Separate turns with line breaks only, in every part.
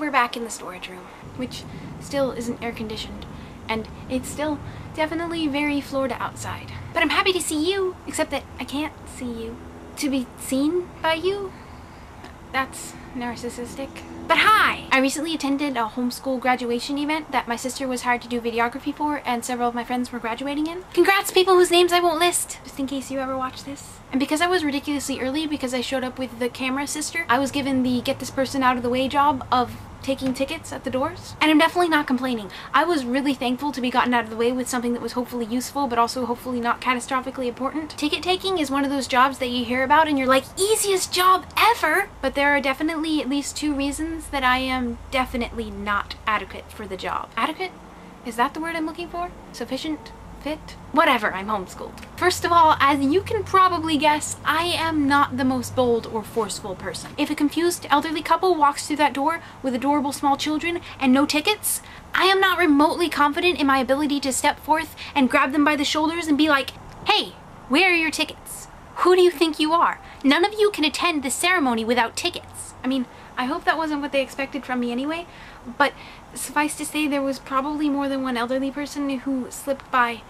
we're back in the storage room, which still isn't air conditioned, and it's still definitely very Florida outside. But I'm happy to see you, except that I can't see you. To be seen by you? That's narcissistic. But hi! I recently attended a homeschool graduation event that my sister was hired to do videography for, and several of my friends were graduating in. Congrats, people whose names I won't list, just in case you ever watch this. And because I was ridiculously early, because I showed up with the camera sister, I was given the get this person out of the way job of taking tickets at the doors. And I'm definitely not complaining. I was really thankful to be gotten out of the way with something that was hopefully useful, but also hopefully not catastrophically important. Ticket taking is one of those jobs that you hear about and you're like, easiest job ever! But there are definitely at least 2 reasons that I am definitely not adequate for the job. Adequate? Is that the word I'm looking for? Sufficient? Fit? Whatever, I'm homeschooled. First of all, as you can probably guess, I am not the most bold or forceful person. If a confused elderly couple walks through that door with adorable small children and no tickets, I am not remotely confident in my ability to step forth and grab them by the shoulders and be like, hey, where are your tickets? Who do you think you are? None of you can attend this ceremony without tickets. I mean, I hope that wasn't what they expected from me anyway, but suffice to say there was probably more than one elderly person who slipped by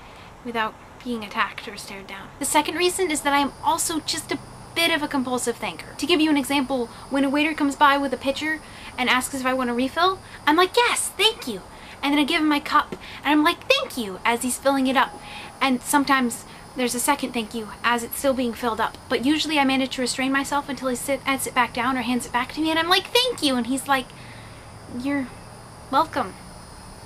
without being attacked or stared down. The second reason is that I am also just a bit of a compulsive thinker. To give you an example, when a waiter comes by with a pitcher and asks if I want a refill, I'm like, yes, thank you. And then I give him my cup and I'm like, thank you, as he's filling it up. And sometimes there's a second thank you as it's still being filled up. But usually I manage to restrain myself until I sit back down or hands it back to me and I'm like, thank you. And he's like, you're welcome.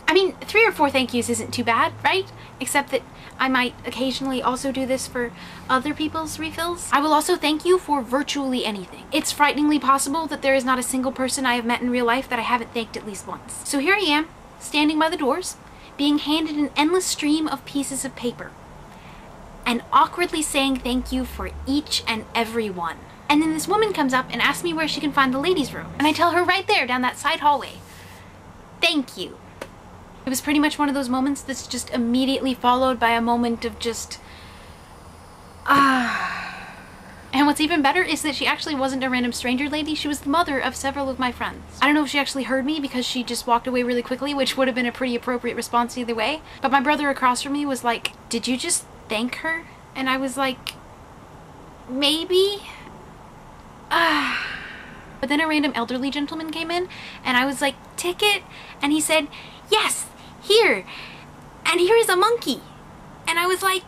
I mean, 3 or 4 thank yous isn't too bad, right? Except that I might occasionally also do this for other people's refills. I will also thank you for virtually anything. It's frighteningly possible that there is not a single person I have met in real life that I haven't thanked at least once. So here I am, standing by the doors, being handed an endless stream of pieces of paper, and awkwardly saying thank you for each and every one. And then this woman comes up and asks me where she can find the ladies' room. And I tell her right there down that side hallway, thank you. It was pretty much one of those moments that's just immediately followed by a moment of just, And what's even better is that she actually wasn't a random stranger lady, she was the mother of several of my friends. I don't know if she actually heard me because she just walked away really quickly, which would have been a pretty appropriate response either way. But my brother across from me was like, did you just thank her? And I was like, maybe? But then a random elderly gentleman came in and I was like, ticket? And he said, yes, here. And here is a monkey. And I was like,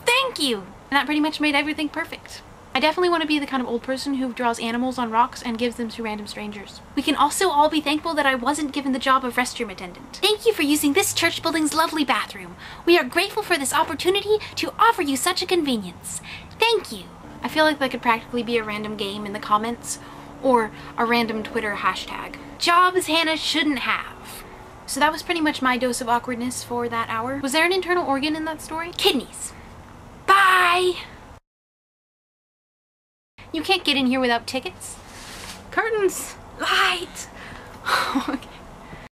thank you. And that pretty much made everything perfect. I definitely want to be the kind of old person who draws animals on rocks and gives them to random strangers. We can also all be thankful that I wasn't given the job of restroom attendant. Thank you for using this church building's lovely bathroom. We are grateful for this opportunity to offer you such a convenience. Thank you. I feel like that could practically be a random game in the comments or a random Twitter hashtag. Jobs Hannah shouldn't have. So that was pretty much my dose of awkwardness for that hour. Was there an internal organ in that story? Kidneys. Bye! You can't get in here without tickets. Curtains! Light!